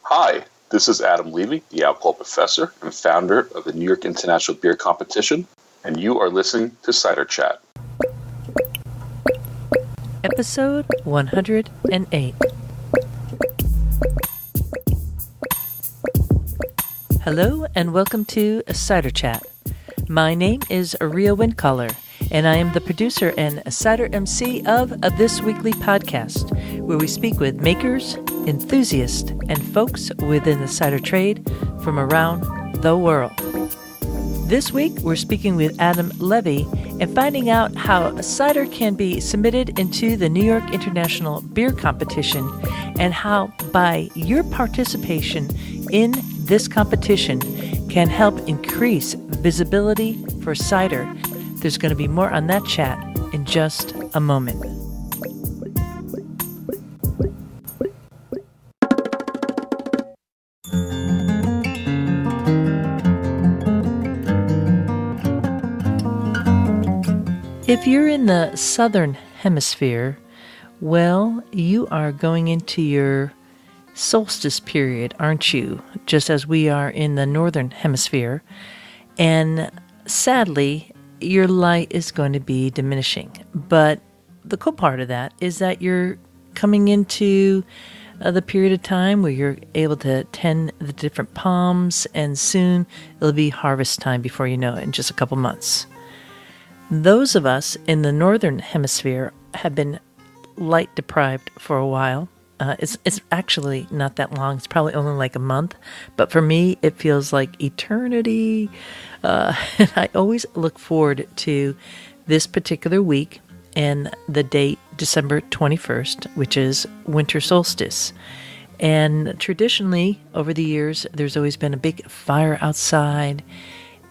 Hi, this is Adam Levy, the alcohol professor and founder of the New York International Beer Competition, and you are listening to Cider Chat. Episode 108. Hello and welcome to Cider Chat. My name is Ria Windcaller, and I am the producer and Cider MC of this weekly podcast, where we speak with makers, enthusiasts, and folks within the cider trade from around the world. This week, we're speaking with Adam Levy and finding out how cider can be submitted into the New York International Beer Competition and how, by your participation in this competition, can help increase visibility for cider. There's going to be more on that chat in just a moment. If you're in the southern hemisphere, well, you are going into your solstice period, aren't you? Just as we are in the northern hemisphere. And sadly, your light is going to be diminishing. But the cool part of that is that you're coming into the period of time where you're able to tend the different palms, and soon it'll be harvest time before you know it, in just a couple months. Those of us in the northern hemisphere have been light deprived for a while. It's actually not that long. It's probably only like a month. But for me, it feels like eternity. And I always look forward to this particular week and the date December 21st, which is winter solstice. And traditionally, over the years, there's always been a big fire outside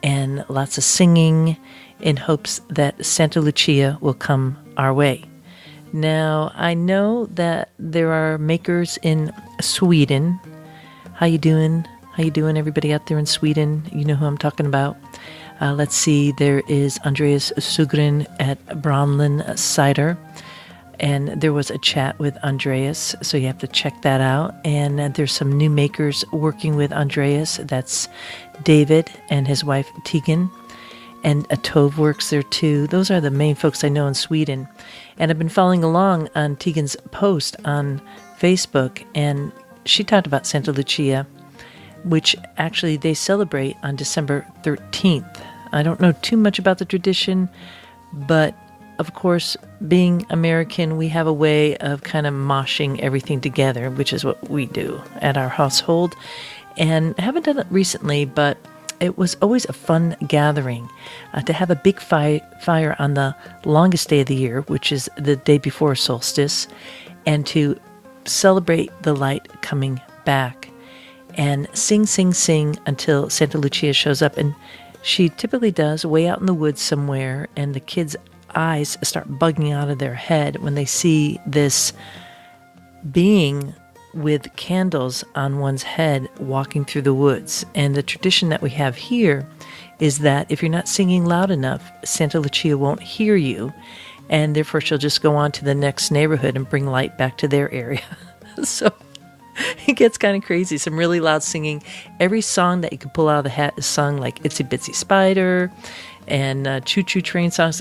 and lots of singing in hopes that Santa Lucia will come our way. Now, I know that there are makers in Sweden. How you doing? How you doing, everybody out there in Sweden? You know who I'm talking about. Let's see, there is Andreas Sugren at Bronlin Cider. And there was a chat with Andreas, so you have to check that out. And there's some new makers working with Andreas. That's David and his wife Tegan. And Tove works there too. Those are the main folks I know in Sweden. And I've been following along on Tegan's post on Facebook, and she talked about Santa Lucia, which actually they celebrate on December 13th. I don't know too much about the tradition, but of course, being American, we have a way of kind of moshing everything together, which is what we do at our household. And I haven't done it recently, but it was always a fun gathering to have a big fire on the longest day of the year, which is the day before solstice, and to celebrate the light coming back and sing, sing, sing until Santa Lucia shows up. And she typically does way out in the woods somewhere, and the kids' eyes start bugging out of their head when they see this being with candles on one's head walking through the woods. And the tradition that we have here is that if you're not singing loud enough, Santa Lucia won't hear you, and therefore she'll just go on to the next neighborhood and bring light back to their area. So it gets kind of crazy. Some really loud singing. Every song that you can pull out of the hat is sung, like Itsy Bitsy Spider and Choo Choo Train songs,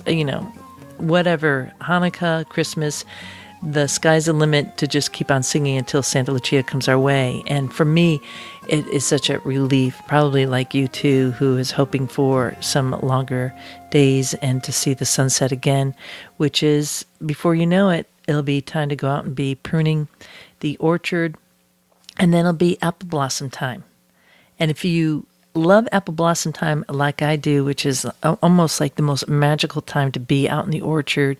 whatever, Hanukkah, Christmas. The sky's the limit to just keep on singing until Santa Lucia comes our way. And for me, it is such a relief, probably like you too, who is hoping for some longer days and to see the sunset again, which is, before you know it, it'll be time to go out and be pruning the orchard, and then it'll be apple blossom time. And if you love apple blossom time like I do, which is almost like the most magical time to be out in the orchard,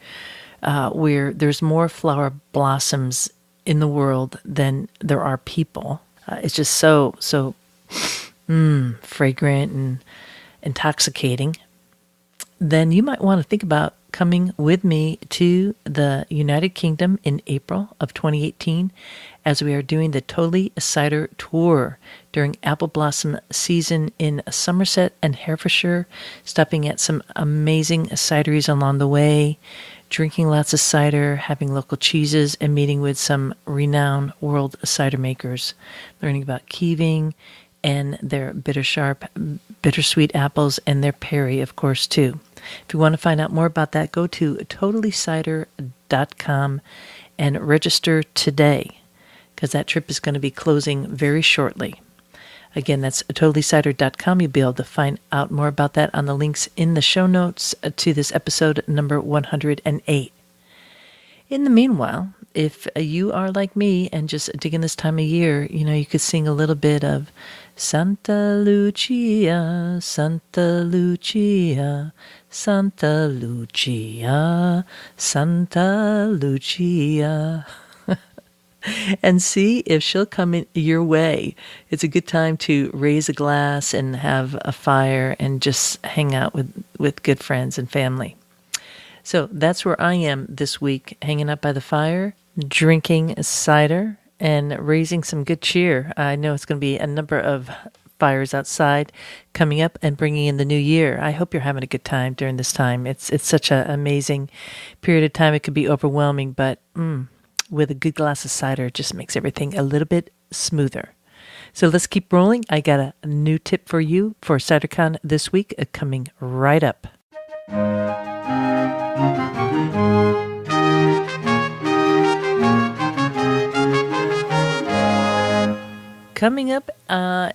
where there's more flower blossoms in the world than there are people. It's just so fragrant and intoxicating. Then you might want to think about coming with me to the United Kingdom in April of 2018, as we are doing the Totally Cider Tour during apple blossom season in Somerset and Herefordshire, stopping at some amazing cideries along the way, drinking lots of cider, having local cheeses, and meeting with some renowned world cider makers, learning about Keeving and their bittersweet apples, and their Perry, of course, too. If you want to find out more about that, go to totallycider.com and register today, because that trip is going to be closing very shortly. Again, that's totallycider.com. You'll be able to find out more about that on the links in the show notes to this episode number 108. In the meanwhile, if you are like me and just digging this time of year, you could sing a little bit of Santa Lucia, Santa Lucia, Santa Lucia, Santa Lucia. And see if she'll come in your way. It's a good time to raise a glass and have a fire and just hang out with good friends and family. So that's where I am this week, hanging out by the fire, drinking cider, and raising some good cheer. I know it's going to be a number of fires outside coming up and bringing in the new year. I hope you're having a good time during this time. It's such an amazing period of time. It could be overwhelming, but with a good glass of cider, it just makes everything a little bit smoother. So let's keep rolling. I got a new tip for you for CiderCon this week, coming right up. Coming up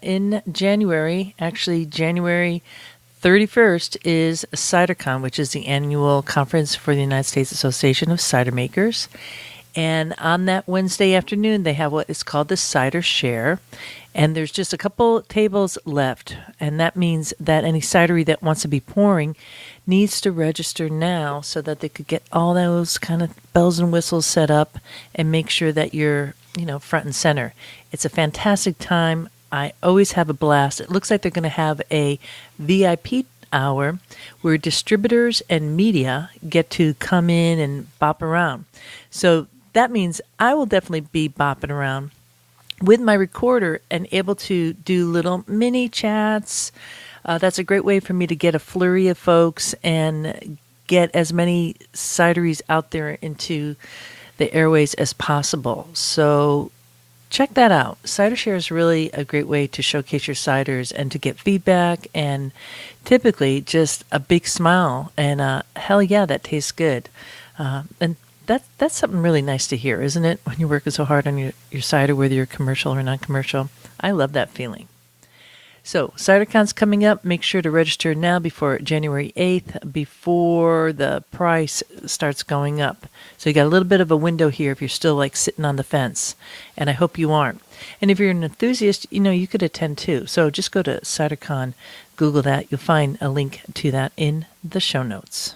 in January, actually January 31st, is CiderCon, which is the annual conference for the United States Association of Cider Makers. And on that Wednesday afternoon, they have what is called the Cider Share. And there's just a couple tables left. And that means that any cidery that wants to be pouring needs to register now so that they could get all those kind of bells and whistles set up and make sure that you're, front and center. It's a fantastic time. I always have a blast. It looks like they're going to have a VIP hour where distributors and media get to come in and bop around. So that means I will definitely be bopping around with my recorder and able to do little mini chats. That's a great way for me to get a flurry of folks and get as many cideries out there into the airways as possible. So check that out. Cider Share is really a great way to showcase your ciders and to get feedback, and typically just a big smile and hell yeah, that tastes good. And that's something really nice to hear, isn't it? When you're working so hard on your cider, whether you're commercial or non-commercial. I love that feeling. So CiderCon's coming up. Make sure to register now before January 8th, before the price starts going up. So you got a little bit of a window here if you're still sitting on the fence. And I hope you aren't. And if you're an enthusiast, you could attend too. So just go to CiderCon, Google that. You'll find a link to that in the show notes.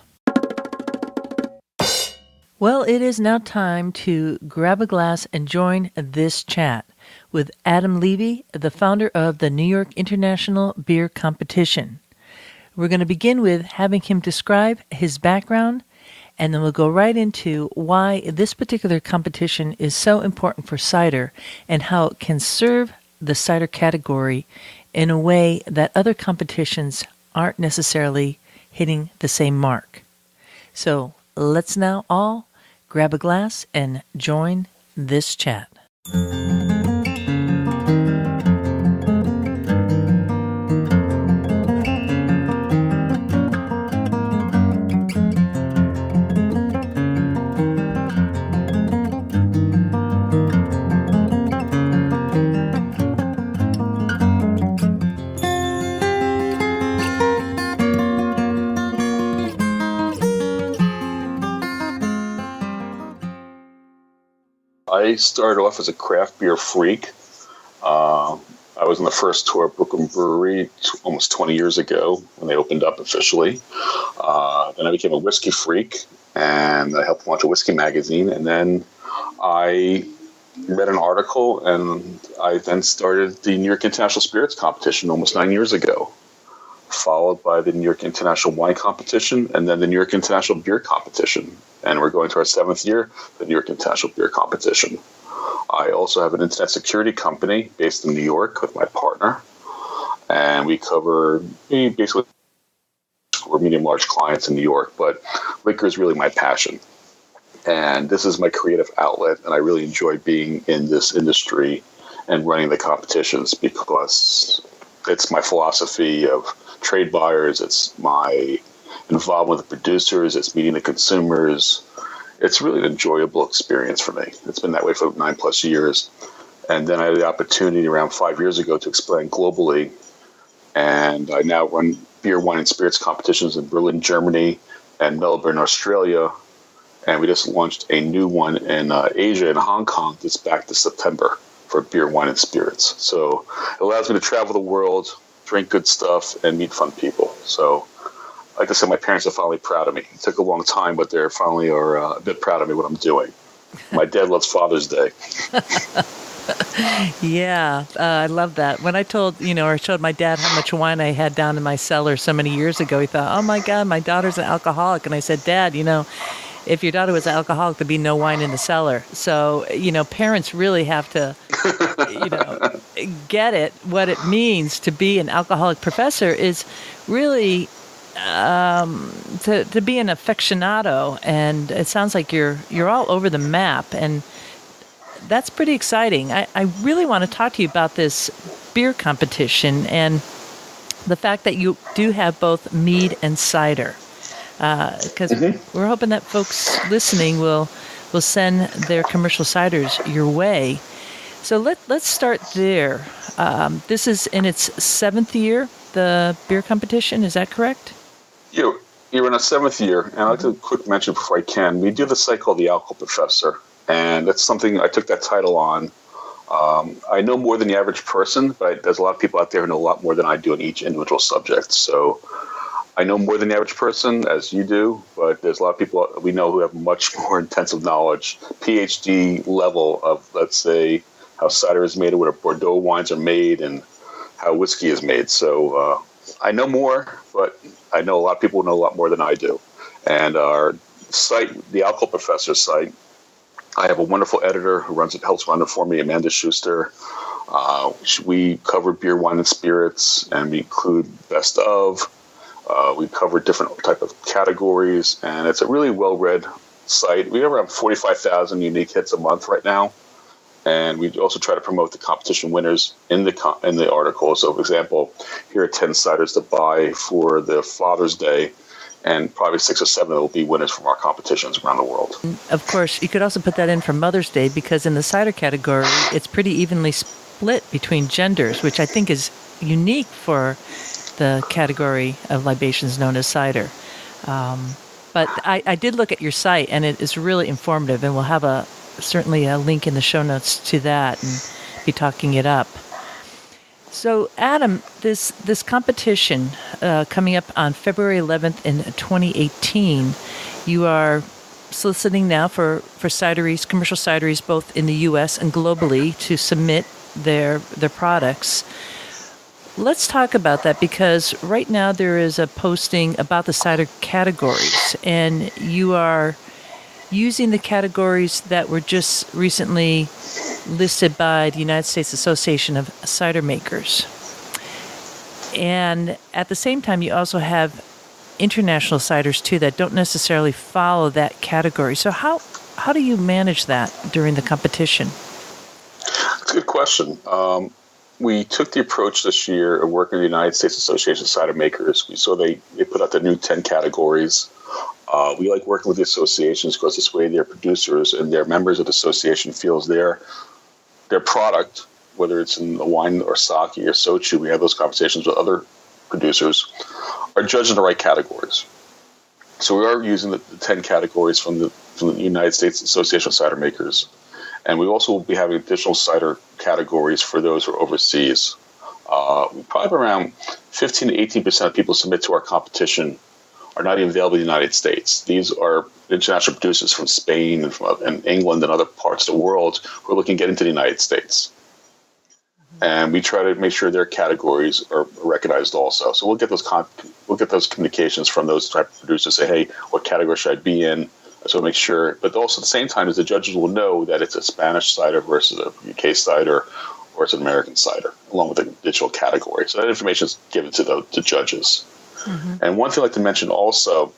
Well, it is now time to grab a glass and join this chat with Adam Levy, the founder of the New York International Beer Competition. We're going to begin with having him describe his background, and then we'll go right into why this particular competition is so important for cider and how it can serve the cider category in a way that other competitions aren't necessarily hitting the same mark. So let's now all grab a glass and join this chat. I started off as a craft beer freak. I was in the first tour of Brooklyn Brewery almost 20 years ago when they opened up officially. Then I became a whiskey freak, and I helped launch a whiskey magazine. And then I read an article, and I then started the New York International Spirits Competition almost 9 years ago, followed by the New York International Wine Competition, and then the New York International Beer Competition. And we're going to our 7th year, the New York International Beer Competition. I also have an internet security company based in New York with my partner, and we cover basically for medium large clients in New York, but liquor is really my passion. And this is my creative outlet, and I really enjoy being in this industry and running the competitions because it's my philosophy of trade buyers, it's my involvement with the producers, it's meeting the consumers. It's really an enjoyable experience for me. It's been that way for 9+ years. And then I had the opportunity around 5 years ago to expand globally. And I now run beer, wine, and spirits competitions in Berlin, Germany, and Melbourne, Australia. And we just launched a new one in Asia, in Hong Kong, that's back to September for beer, wine, and spirits. So it allows me to travel the world, drink good stuff, and meet fun people. So like I said, my parents are finally proud of me. It took a long time, but they finally are a bit proud of me what I'm doing. My dad loves Father's Day. Yeah, I love that. When I showed my dad how much wine I had down in my cellar so many years ago, he thought, oh my God, my daughter's an alcoholic. And I said, Dad, if your daughter was an alcoholic, there'd be no wine in the cellar. So, parents really have to, get it. What it means to be an alcoholic professor is really to be an aficionado, and it sounds like you're all over the map, and that's pretty exciting. I really want to talk to you about this beer competition and the fact that you do have both mead and cider, because we're hoping that folks listening will send their commercial ciders your way. So let's start there. This is in its 7th year, the beer competition. Is that correct? You're in a 7th year, and I'd like to quick mention before I can, we do this site called the Alcohol Professor, and that's something I took that title on. I know more than the average person, but there's a lot of people out there who know a lot more than I do on each individual subject. So I know more than the average person, as you do, but there's a lot of people we know who have much more intensive knowledge, PhD level of, let's say, how cider is made, what Bordeaux wines are made, and how whiskey is made. So I know more, but I know a lot of people know a lot more than I do. And our site, the Alcohol Professor site, I have a wonderful editor who helps run it for me, Amanda Schuster. We cover beer, wine, and spirits, and we include best of. We cover different type of categories, and it's a really well-read site. We have around 45,000 unique hits a month right now. And we also try to promote the competition winners in the article. So, for example, here are 10 ciders to buy for the Father's Day, and probably 6 or 7 will be winners from our competitions around the world. Of course, you could also put that in for Mother's Day, because in the cider category, it's pretty evenly split between genders, which I think is unique for the category of libations known as cider. But I did look at your site, and it is really informative, and we'll have certainly a link in the show notes to that and be talking it up. So, Adam, this competition coming up on February 11th in 2018, you are soliciting now for cideries, commercial cideries, both in the U.S. and globally, to submit their products. Let's talk about that, because right now there is a posting about the cider categories, and you are using the categories that were just recently listed by the United States Association of Cider Makers. And at the same time, you also have international ciders, too, that don't necessarily follow that category. So how do you manage that during the competition? That's a good question. We took the approach this year of working with the United States Association of Cider Makers. We saw they put out the new 10 categories. We like working with the associations because this way their producers and their members of the association feels their product, whether it's in the wine or sake or soju, we have those conversations with other producers, are judged in the right categories. So we are using the 10 categories from the United States Association of Cider Makers. And we also will be having additional cider categories for those who are overseas. Probably around 15 to 18% of people submit to our competition are not even available in the United States. These are international producers from Spain and England and other parts of the world who are looking to get into the United States. And we try to make sure their categories are recognized also. So we'll get those communications from those type of producers, say, hey, what category should I be in? So make sure, but also at the same time, as the judges will know that it's a Spanish cider versus a UK cider, or it's an American cider, along with the digital category. So that information is given to the judges. And one thing I'd like to mention also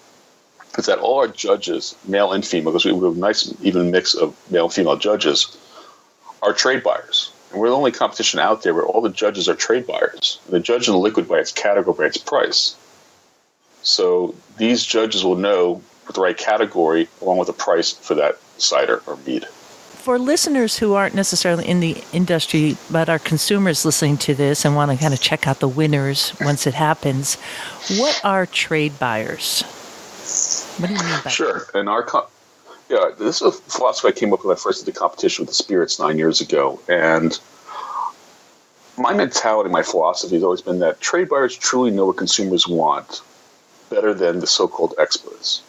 is that all our judges, male and female, because we have a nice even mix of male and female judges, are trade buyers. And we're the only competition out there where all the judges are trade buyers. And the judge in the liquid by its category, by its price. So these judges will know the right category along with the price for that cider or mead. For listeners who aren't necessarily in the industry, but are consumers listening to this and want to kind of check out the winners once it happens, what are trade buyers? What do you mean by Sure. And this is a philosophy I came up with when I first did the competition with the spirits 9 years ago. And my mentality, my philosophy has always been that trade buyers truly know what consumers want better than the so-called experts.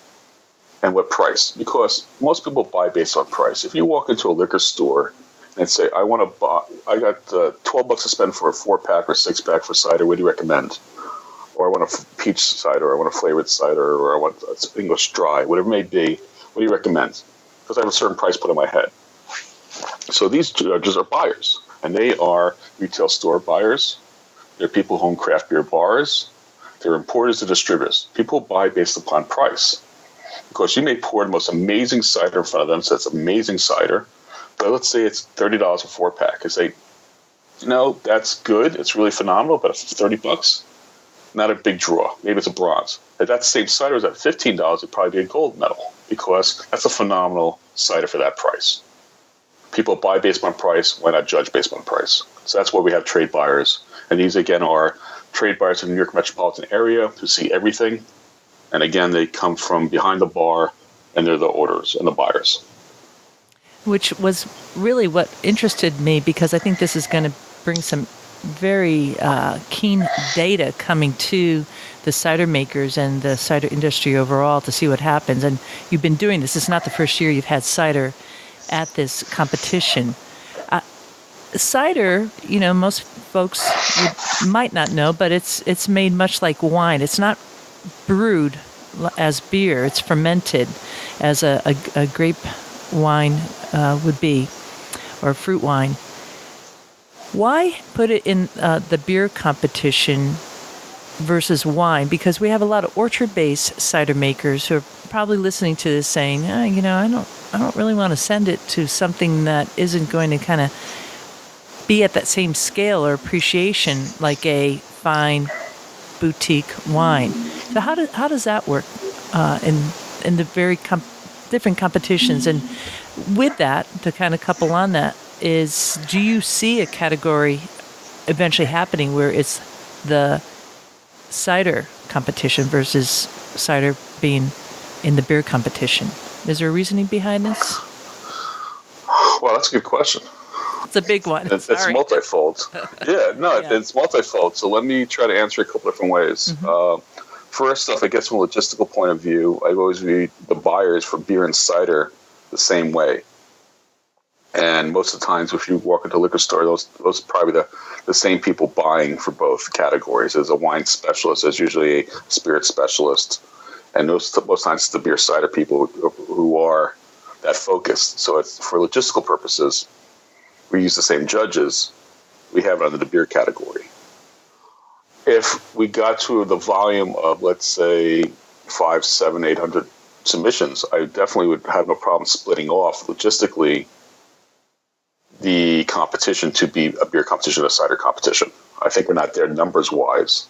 And what price? Because most people buy based on price. If you walk into a liquor store and say, I got $12 to spend for a 4-pack or 6-pack for cider, what do you recommend? Or I want a peach cider, or I want a flavored cider, or I want English dry, whatever it may be, what do you recommend? Because I have a certain price put in my head. So these judges are buyers, and they are retail store buyers. They're people who own craft beer bars. They're importers and distributors. People buy based upon price. Because you may pour the most amazing cider in front of them, so it's amazing cider, but let's say it's $30 a 4-pack. They say, that's good, it's really phenomenal, but it's $30, not a big draw. Maybe it's a bronze. If that same cider is at $15, it'd probably be a gold medal, because that's a phenomenal cider for that price. People buy based on price, why not judge based on price? So that's why we have trade buyers. And these, again, are trade buyers in the New York metropolitan area who see everything. And again, they come from behind the bar, and they're the orders and the buyers. Which was really what interested me, because I think this is going to bring some very keen data coming to the cider makers and the cider industry overall to see what happens. And you've been doing this. It's not the first year you've had cider at this competition. Cider, most folks might not know, but it's made much like wine. It's not brewed as beer. It's fermented as a grape wine would be, or fruit wine. Why put it in the beer competition versus wine? Because we have a lot of orchard-based cider makers who are probably listening to this saying, I don't really want to send it to something that isn't going to kind of be at that same scale or appreciation like a fine boutique wine. So how does that work in the very different competitions? And with that, to kind of couple on that, is do you see a category eventually happening where it's the cider competition versus cider being in the beer competition? Is there a reasoning behind this? Well, that's a good question. It's a big one. It's multifold. It's multifold. So let me try to answer a couple different ways. First off, I guess from a logistical point of view, I've always viewed the buyers for beer and cider the same way. And most of the times, if you walk into a liquor store, those are probably the same people buying for both categories. There's a wine specialist, there's usually a spirit specialist, and most times it's the beer cider people who are that focused. So it's, for logistical purposes, we use the same judges. We have it under the beer category. If we got to the volume of, let's say, 500, 700, 800 submissions, I definitely would have no problem splitting off logistically the competition to be a beer competition, a cider competition. I think we're not there numbers-wise.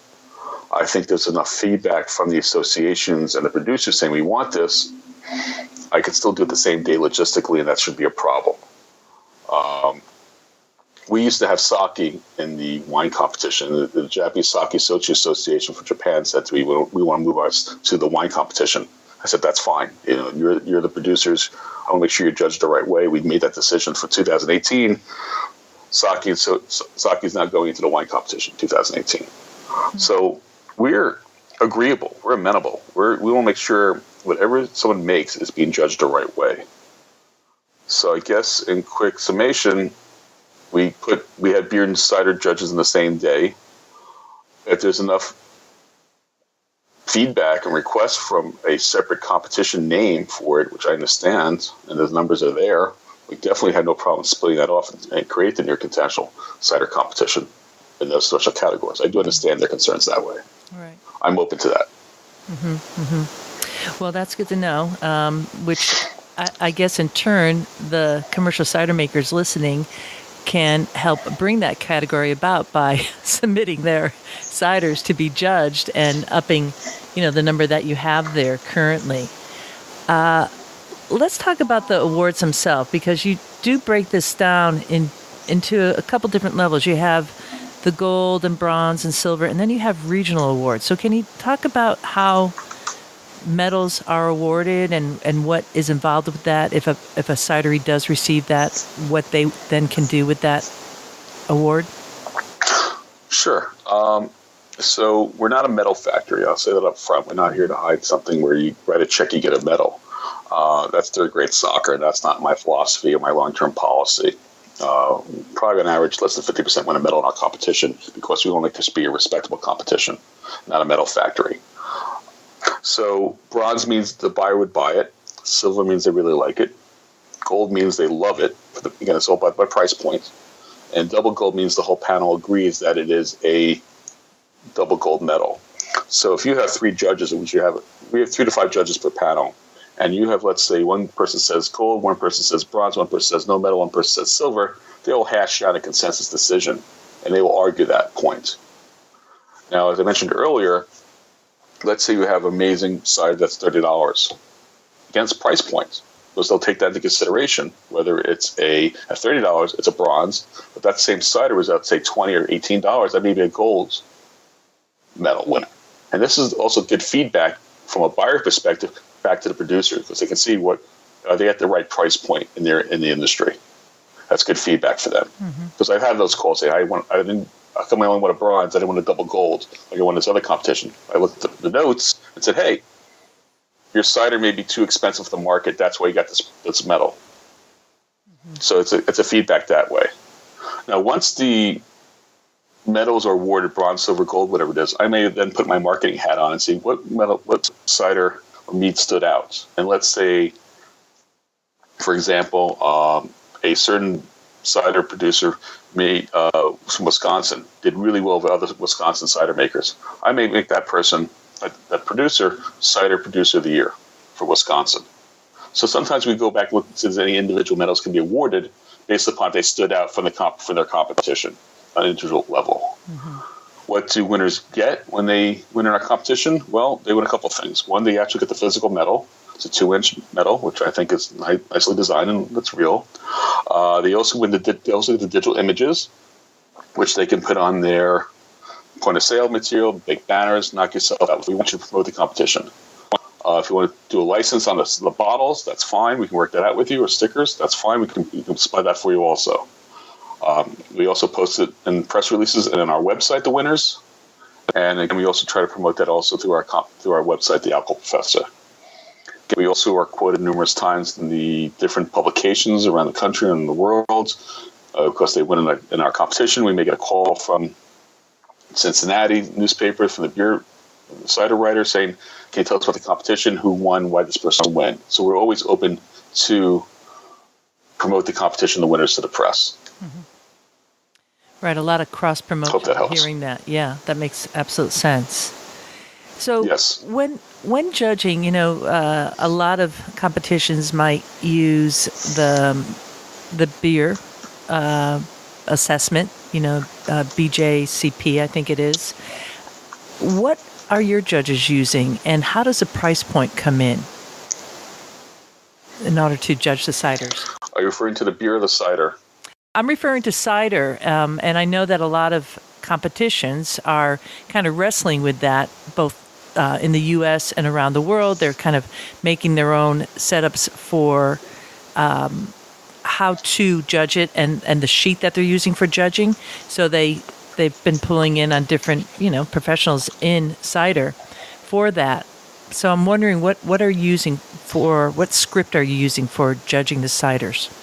I think there's enough feedback from the associations and the producers saying we want this. I could still do it the same day logistically, and that should be a problem. We used to have sake in the wine competition. The Japanese Sake Sochi Association for Japan said to me, we want to move us to the wine competition. I said, that's fine. You're the producers. I want to make sure you're judged the right way. We made that decision for 2018. Sake is now going into the wine competition 2018. So we're agreeable. We're amenable. We want to make sure whatever someone makes is being judged the right way. So I guess in quick summation, we had beer and cider judges in the same day. If there's enough feedback and requests from a separate competition name for it, which I understand, and those numbers are there, we definitely had no problem splitting that off and create the near contentional cider competition. in those social categories. I do understand their concerns that way. Right. I'm open to that. Well, that's good to know, which I guess in turn, the commercial cider makers listening can help bring that category about by submitting their ciders to be judged and upping, the number that you have there currently. Let's talk about the awards themselves, because you do break this down into a couple different levels. You have the gold and bronze and silver, and then you have regional awards. So can you talk about how medals are awarded and what is involved with that? If a cidery does receive that, what they then can do with that award? Sure. So we're not a medal factory. I'll say that up front. We're not here to hide something where you write a check, you get a medal. That's third grade soccer. That's not my philosophy or my long-term policy. Probably on average, less than 50% win a medal in our competition because we want it to be a respectable competition, not a medal factory. So bronze means the buyer would buy it. Silver means they really like it. Gold means they love it. Again, it's all by price point. And double gold means the whole panel agrees that it is a double gold medal. So if you have three judges, which we have 3 to 5 judges per panel, and you have, let's say, one person says gold, one person says bronze, one person says no medal, one person says silver, they will hash out a consensus decision, and they will argue that point. Now, as I mentioned earlier, let's say you have amazing cider that's $30 against price points. Because they'll take that into consideration, whether it's at $30, it's a bronze, but that same cider was at, say, $20 or $18, that may be a gold medal winner. And this is also good feedback from a buyer perspective back to the producer, because they can see are they at the right price point in the industry. That's good feedback for them. Because I've had those calls say, how come I only want a bronze? I didn't want a double gold like I won this other competition. I looked at the notes and said, hey, your cider may be too expensive for the market. That's why you got this medal. So it's a feedback that way. Now, once the medals are awarded, bronze, silver, gold, whatever it is, I may then put my marketing hat on and see what cider or mead stood out. And let's say, for example, a certain cider producer from Wisconsin did really well with other Wisconsin cider makers. I may make that person, that producer, cider producer of the year for Wisconsin. So sometimes we go back and look and see if any individual medals can be awarded based upon if they stood out from their competition on an individual level. What do winners get when they win in our competition? Well, they win a couple of things. One, they actually get the physical medal. It's a 2-inch medal, which I think is nicely designed and that's real. They also get the digital images, which they can put on their point of sale material, big banners, knock yourself out. We want you to promote the competition. If you want to do a license on the bottles, that's fine. We can work that out with you, or stickers, that's fine. We can supply that for you also. We also post it in press releases and on our website, the winners. And again, we also try to promote that also through our website, the Alcohol Professor. We also are quoted numerous times in the different publications around the country and the world. Of course, they win in our competition. We may get a call from Cincinnati newspaper, from the beer cider writer saying, can you tell us about the competition, who won, why this person won? So we're always open to promote the competition, the winners, to the press. Right, a lot of cross-promotion. Hope that helps. Hearing that, yeah, that makes absolute sense. So yes. When judging, a lot of competitions might use the beer assessment, BJCP, I think it is. What are your judges using, and how does the price point come in order to judge the ciders? Are you referring to the beer or the cider? I'm referring to cider, and I know that a lot of competitions are kind of wrestling with that, both in the U.S. and around the world. They're kind of making their own setups for how to judge it and the sheet that they're using for judging. So they've been pulling in on different, professionals in cider for that. So I'm wondering what script are you using for judging the ciders?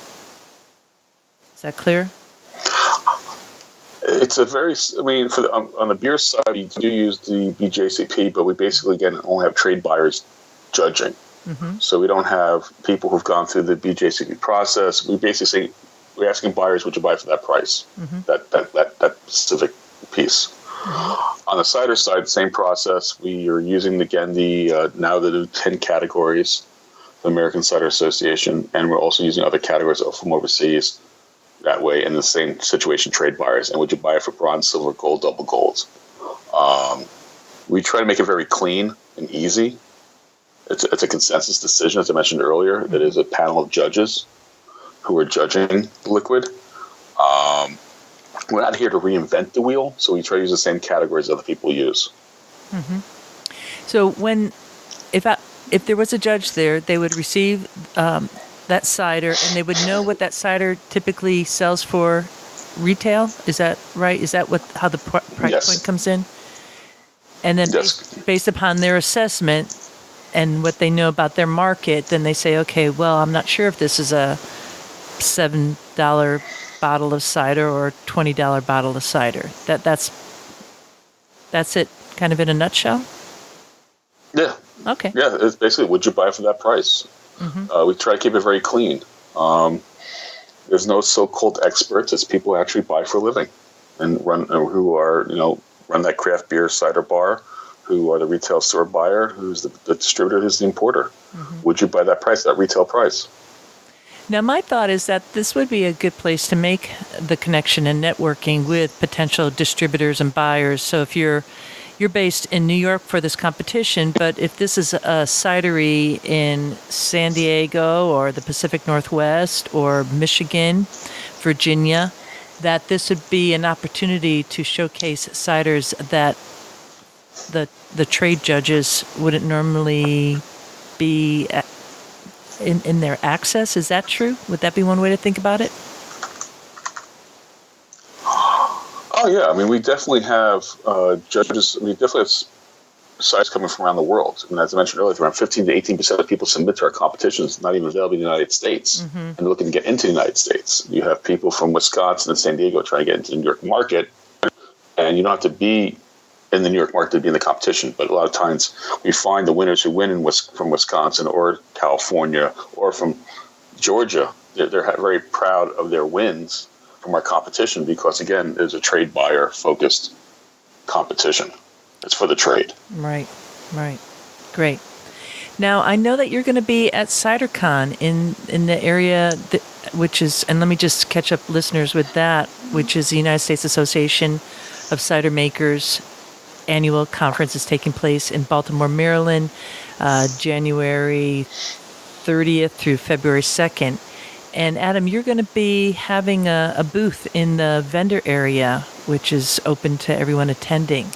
Is that clear? It's on the beer side, we do use the BJCP, but we basically, again, only have trade buyers judging. So we don't have people who've gone through the BJCP process. We basically say, we're asking buyers, would you buy for that price, that specific piece. On the cider side, same process. We are using, again, now the 10 categories, the American Cider Association, and we're also using other categories from overseas. That way, in the same situation, trade buyers. And would you buy it for bronze, silver, gold, double gold? We try to make it very clean and easy. It's a consensus decision, as I mentioned earlier. It is a panel of judges who are judging the liquid. We're not here to reinvent the wheel, so we try to use the same categories other people use. Mm-hmm. So if there was a judge there, they would receive that cider, and they would know what that cider typically sells for retail. Is that right? Is that how the price point comes in? And then based upon their assessment and what they know about their market, then they say, okay, well, I'm not sure if this is a $7 bottle of cider or a $20 bottle of cider. That's it, kind of in a nutshell. Yeah. Okay. Yeah, it's basically, would you buy it for that price? Mm-hmm. We try to keep it very clean. There's no so-called experts. It's people who actually buy for a living and run that craft beer cider bar, who are the retail store buyer, who's the distributor, who's the importer. Mm-hmm. Would you buy that price, that retail price? Now, my thought is that this would be a good place to make the connection and networking with potential distributors and buyers. So if you're based in New York for this competition, but if this is a cidery in San Diego or the Pacific Northwest or Michigan, Virginia, that this would be an opportunity to showcase ciders that the trade judges wouldn't normally be in their access. Is that true? Would that be one way to think about it? Oh, yeah. I mean, we definitely have judges. We definitely have ciders coming from around the world. And as I mentioned earlier, around 15 to 18% of people submit to our competitions not even available in the United States, and they're looking to get into the United States. You have people from Wisconsin and San Diego trying to get into the New York market, and you don't have to be in the New York market to be in the competition. But a lot of times we find the winners who win from Wisconsin or California or from Georgia, they're very proud of their wins from our competition because, again, there's a trade buyer-focused competition. It's for the trade. Right. Great. Now, I know that you're going to be at CiderCon in the area, which is, and let me just catch up listeners with that, which is the United States Association of Cider Makers annual conference is taking place in Baltimore, Maryland, January 30th through February 2nd. And Adam, you're going to be having a booth in the vendor area, which is open to everyone attending.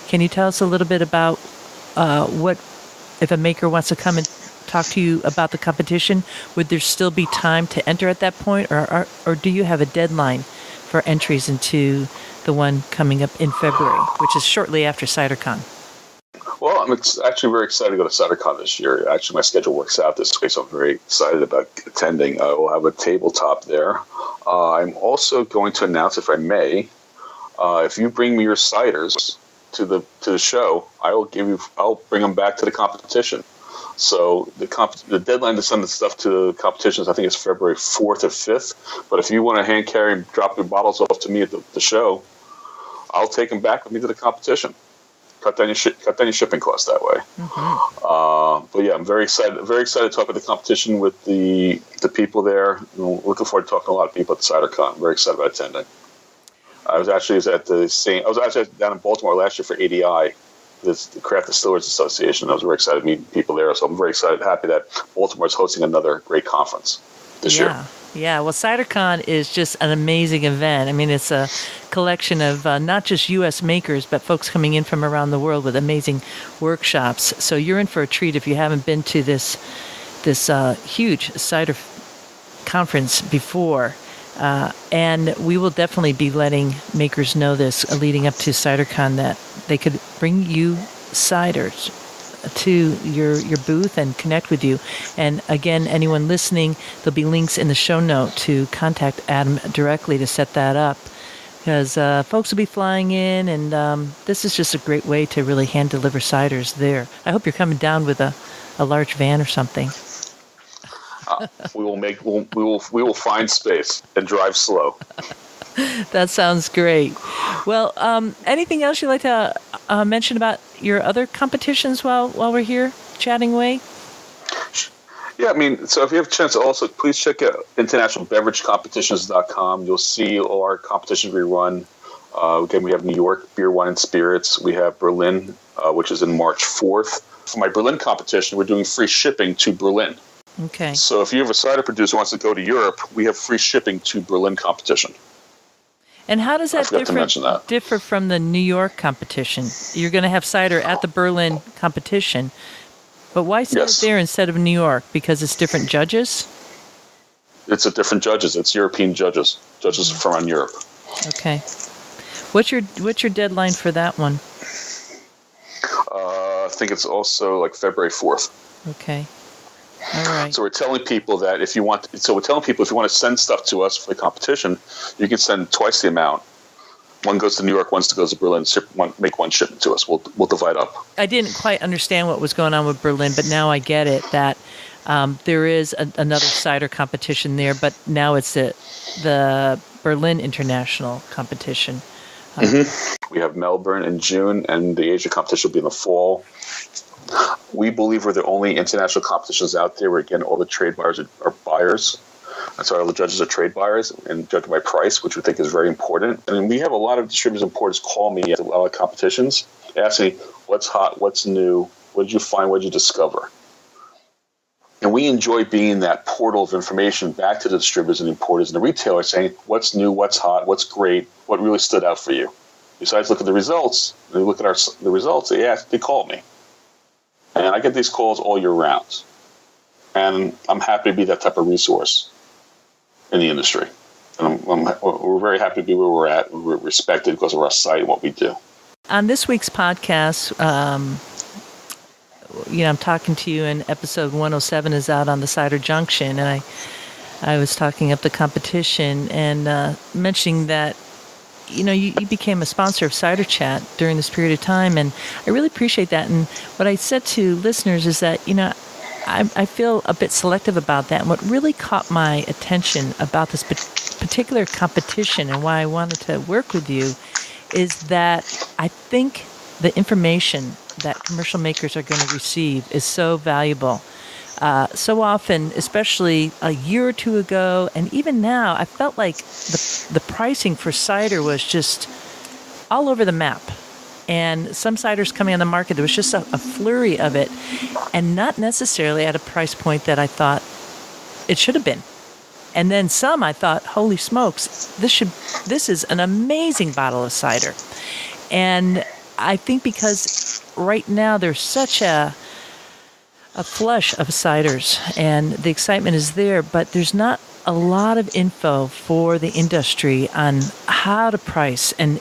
Can you tell us a little bit about what, if a maker wants to come and talk to you about the competition, would there still be time to enter at that point, or do you have a deadline for entries into the one coming up in February, which is shortly after CiderCon? Well, I'm actually very excited to go to CiderCon this year. Actually, my schedule works out this way, so I'm very excited about attending. I will have a tabletop there. I'm also going to announce, if I may, if you bring me your ciders to the show, I'll bring them back to the competition. So the deadline to send the stuff to the competitions, I think, is February 4th or 5th. But if you want to hand carry and drop your bottles off to me at the show, I'll take them back with me to the competition. Cut down your shipping costs that way. Mm-hmm. But yeah, I'm very excited to talk about the competition with the people there. Looking forward to talking to a lot of people at the CiderCon. I'm very excited about attending. I was actually down in Baltimore last year for ADI, the Craft Distillers Association. I was very excited to meet people there. So I'm very happy that Baltimore is hosting another great conference this year. Yeah, well, CiderCon is just an amazing event. I mean, it's a collection of not just U.S. makers, but folks coming in from around the world with amazing workshops. So you're in for a treat if you haven't been to this huge cider conference before. And we will definitely be letting makers know this leading up to CiderCon, that they could bring you ciders to your booth and connect with you. And again, anyone listening, there'll be links in the show note to contact Adam directly to set that up, because folks will be flying in, and this is just a great way to really hand deliver ciders there. I hope you're coming down with a large van or something. We will find space and drive slow. That sounds great. Well, anything else you'd like to mention about your other competitions while we're here chatting away? Yeah, I mean, so if you have a chance, also please check out internationalbeveragecompetitions.com. You'll see all our competitions we run. Again, we have New York Beer, Wine, and Spirits. We have Berlin, which is in March 4th. For my Berlin competition, we're doing free shipping to Berlin. Okay. So if you have a cider producer who wants to go to Europe, we have free shipping to Berlin competition. And how does that differ from the New York competition? You're going to have cider at the Berlin competition, but why send it there instead of New York? Because it's different judges? It's a different judges. It's European judges from Europe. Okay. What's your deadline for that one? I think it's also like February 4th. Okay. All right. So we're telling people that if you want to send stuff to us for the competition, you can send twice the amount. One goes to New York, one goes to Berlin. Make one shipment to us. We'll divide up. I didn't quite understand what was going on with Berlin, but now I get it. That there is another cider competition there, but now it's the Berlin International competition. We have Melbourne in June, and the Asia competition will be in the fall. We believe we're the only international competitions out there where, again, all the trade buyers are buyers. And so all the judges are trade buyers and judged by price, which we think is very important. And we have a lot of distributors and importers call me at a lot of competitions, ask me, what's hot, what's new, what did you find, what did you discover? And we enjoy being that portal of information back to the distributors and importers and the retailers saying, what's new, what's hot, what's great, what really stood out for you. Besides look at the results, they look at the results, they call me. And I get these calls all year round. And I'm happy to be that type of resource in the industry. And we're very happy to be where we're at. We're respected because of our site and what we do. On this week's podcast, I'm talking to you, and episode 107 is out on the Cider Junction. And I was talking up the competition and mentioning that you became a sponsor of Cider Chat during this period of time, and I really appreciate that. And what I said to listeners is that, I feel a bit selective about that. And what really caught my attention about this particular competition and why I wanted to work with you is that I think the information that commercial makers are going to receive is so valuable. So often, especially a year or two ago, and even now, I felt like the pricing for cider was just all over the map. And some ciders coming on the market, there was just a flurry of it, and not necessarily at a price point that I thought it should have been. And then some, I thought, holy smokes, this is an amazing bottle of cider. And I think because right now there's such a flush of ciders, and the excitement is there, but there's not a lot of info for the industry on how to price, and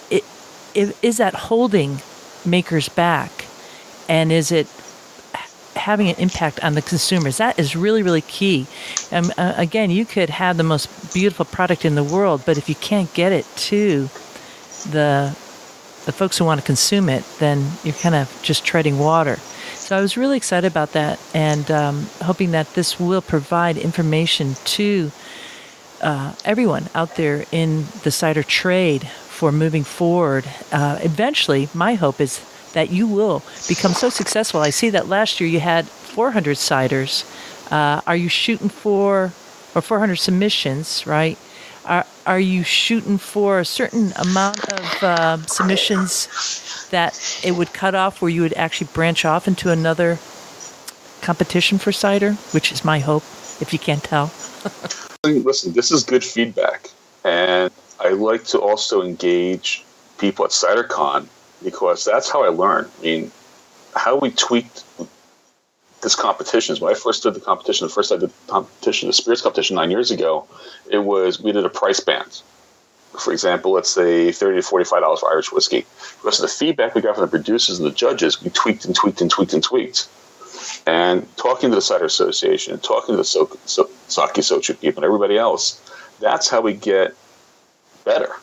is that holding makers back, and is it having an impact on the consumers? That is really, really key. Again, you could have the most beautiful product in the world, but if you can't get it to the folks who want to consume it, then you're kind of just treading water. So I was really excited about that, and hoping that this will provide information to everyone out there in the cider trade for moving forward. Eventually, my hope is that you will become so successful. I see that last year you had 400 ciders. Are you shooting for, or 400 submissions, right? Are you shooting for a certain amount of submissions that it would cut off where you would actually branch off into another competition for cider, which is my hope, if you can't tell? Listen, this is good feedback. And I like to also engage people at CiderCon because that's how I learn. I mean, how we tweaked this competition is when I first did the competition, the spirits competition 9 years ago, we did a price band. For example, let's say $30 to $45 for Irish whiskey. Because of the feedback we got from the producers and the judges, we tweaked and tweaked and tweaked and tweaked. And talking to the Cider Association, and talking to the Sake Sochu people and everybody else, that's how we get better.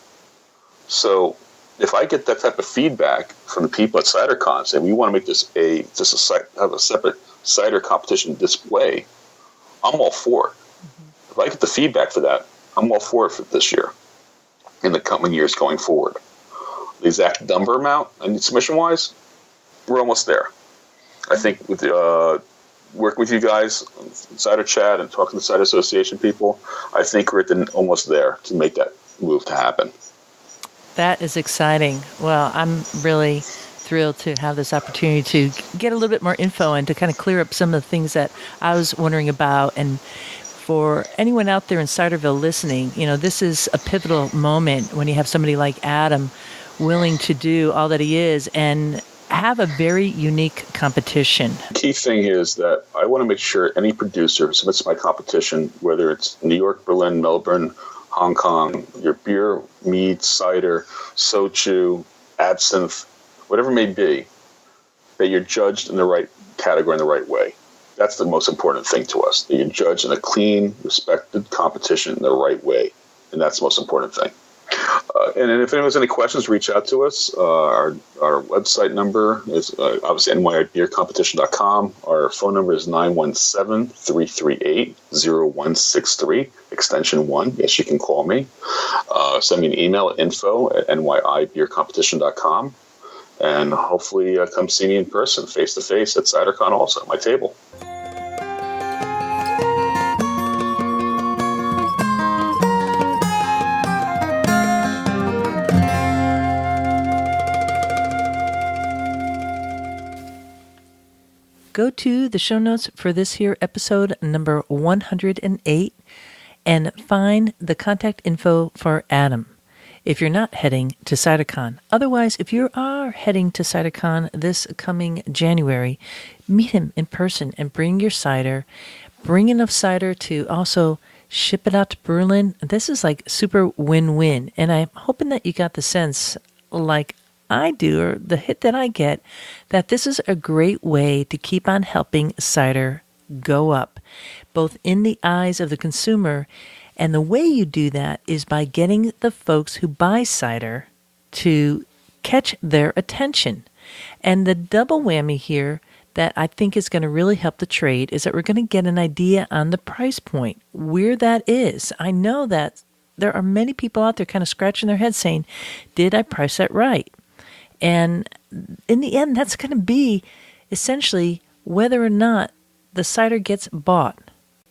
So if I get that type of feedback from the people at CiderCon saying we want to make this have a separate cider competition this way, I'm all for it. If I get the feedback for that, I'm all for it for this year. in the coming years going forward. The exact number amount and submission-wise, we're almost there. I think with working with you guys on Cider Chat and talking to Cider Association people, I think we're almost there to make that move to happen. That is exciting. Well, I'm really thrilled to have this opportunity to get a little bit more info and to kind of clear up some of the things that I was wondering about. And for anyone out there in Ciderville listening, this is a pivotal moment when you have somebody like Adam willing to do all that he is and have a very unique competition. The key thing is that I want to make sure any producer who submits my competition, whether it's New York, Berlin, Melbourne, Hong Kong, your beer, mead, cider, soju, absinthe, whatever it may be, that you're judged in the right category in the right way. That's the most important thing to us, that you're judged in a clean, respected competition in the right way. And that's the most important thing. And if anyone has any questions, reach out to us. Our website number is obviously nybeercompetition.com. Our phone number is 917-338-0163, extension 1. Yes, you can call me. Send me an email at info@nybeercompetition.com. And hopefully come see me in person, face-to-face at CiderCon also, at my table. Go to the show notes for this here episode number 108 and find the contact info for Adam if you're not heading to CiderCon. Otherwise, if you are heading to CiderCon this coming January, meet him in person and bring your cider. Bring enough cider to also ship it out to Berlin. This is like super win-win. And I'm hoping that you got the sense, like I do, or the hit that I get, that this is a great way to keep on helping cider go up, both in the eyes of the consumer. And the way you do that is by getting the folks who buy cider to catch their attention. And the double whammy here that I think is going to really help the trade is that we're going to get an idea on the price point, where that is. I know that there are many people out there kind of scratching their heads saying, did I price that right? And in the end, that's going to be essentially whether or not the cider gets bought.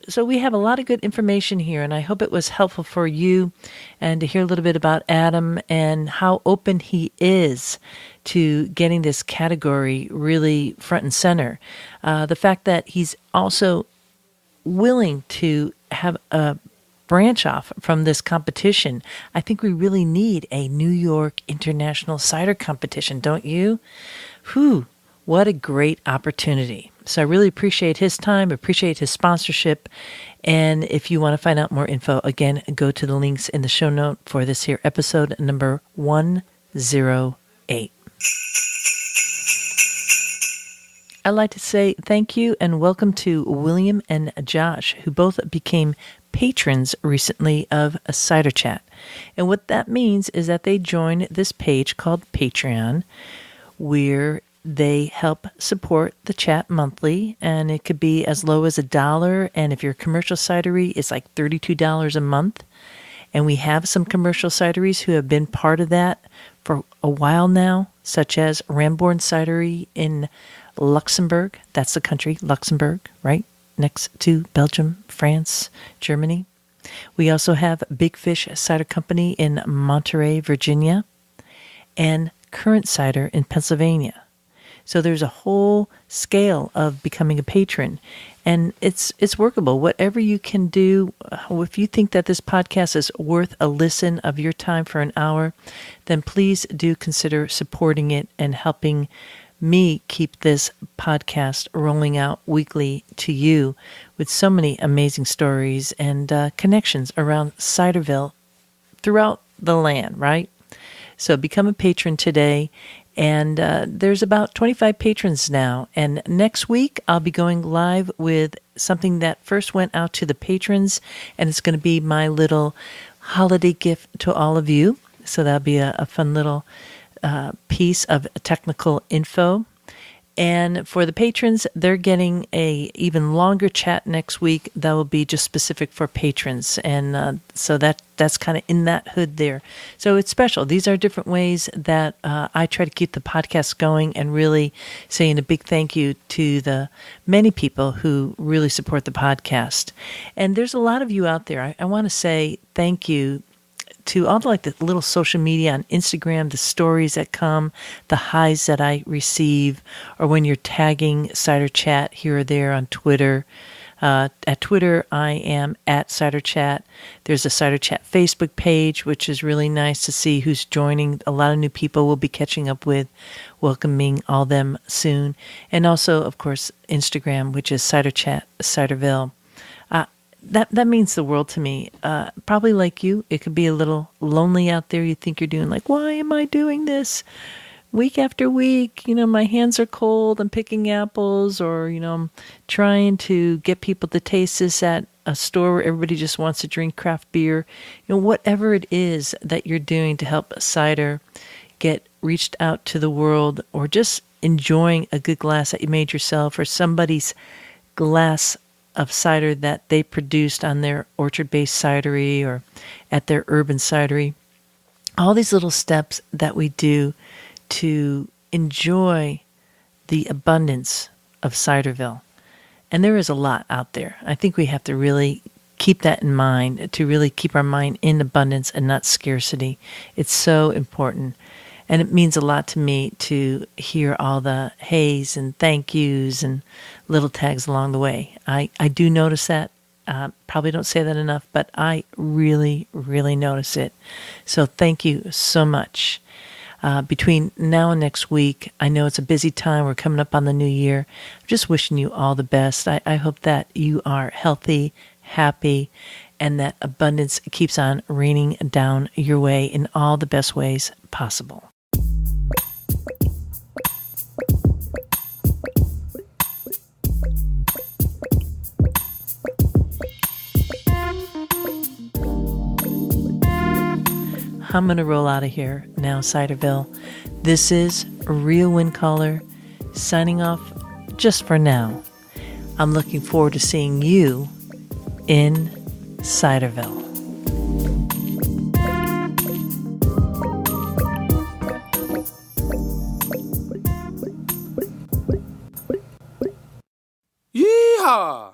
So we have a lot of good information here, and I hope it was helpful for you and to hear a little bit about Adam and how open he is to getting this category really front and center. The fact that he's also willing to have a branch off from this competition. I think we really need a New York International Cider Competition, don't you? Whew, what a great opportunity. So I really appreciate his time, appreciate his sponsorship. And if you want to find out more info, again, go to the links in the show note for this here episode number 108. I'd like to say thank you and welcome to William and Josh, who both became patrons recently of a Cider Chat. And what that means is that they joined this page called Patreon, where they help support the chat monthly, and it could be as low as $1. And if you're a commercial cidery, it's like $32 a month. And we have some commercial cideries who have been part of that for a while now, such as Ramborn Cidery in Luxembourg. That's the country, Luxembourg, right? Next to Belgium, France, Germany. We also have Big Fish Cider Company in Monterey, Virginia, and Current Cider in Pennsylvania. So there's a whole scale of becoming a patron, and it's workable. Whatever you can do, if you think that this podcast is worth a listen of your time for an hour, then please do consider supporting it and helping me keep this podcast rolling out weekly to you with so many amazing stories and connections around Ciderville throughout the land, right? So become a patron today. And there's about 25 patrons now. And next week, I'll be going live with something that first went out to the patrons. And it's going to be my little holiday gift to all of you. So that'll be a fun little piece of technical info. And for the patrons, they're getting a even longer chat next week that will be just specific for patrons. And so that's kind of in that hood there. So it's special. These are different ways that I try to keep the podcast going, and really saying a big thank you to the many people who really support the podcast. And there's a lot of you out there. I want to say thank you to all the little social media on Instagram, the stories that come, the highs that I receive, or when you're tagging Cider Chat here or there on Twitter. At Twitter, I am at Cider Chat. There's a Cider Chat Facebook page, which is really nice to see who's joining. A lot of new people we'll be catching up with, welcoming all them soon. And also, of course, Instagram, which is Cider Chat, Ciderville. That means the world to me. Probably like you, it could be a little lonely out there. You think you're doing like, why am I doing this week after week? My hands are cold. I'm picking apples, or, I'm trying to get people to taste this at a store where everybody just wants to drink craft beer. Whatever it is that you're doing to help cider get reached out to the world, or just enjoying a good glass that you made yourself, or somebody's glass of cider that they produced on their orchard-based cidery or at their urban cidery. All these little steps that we do to enjoy the abundance of Ciderville. And there is a lot out there. I think we have to really keep that in mind, to really keep our mind in abundance and not scarcity. It's so important. And it means a lot to me to hear all the heys and thank yous and little tags along the way. I do notice that. Probably don't say that enough, but I really, really notice it. So thank you so much. Between now and next week, I know it's a busy time. We're coming up on the new year. I'm just wishing you all the best. I hope that you are healthy, happy, and that abundance keeps on raining down your way in all the best ways possible. I'm going to roll out of here now, Ciderville. This is Real Wind Caller signing off just for now. I'm looking forward to seeing you in Ciderville. Yeehaw!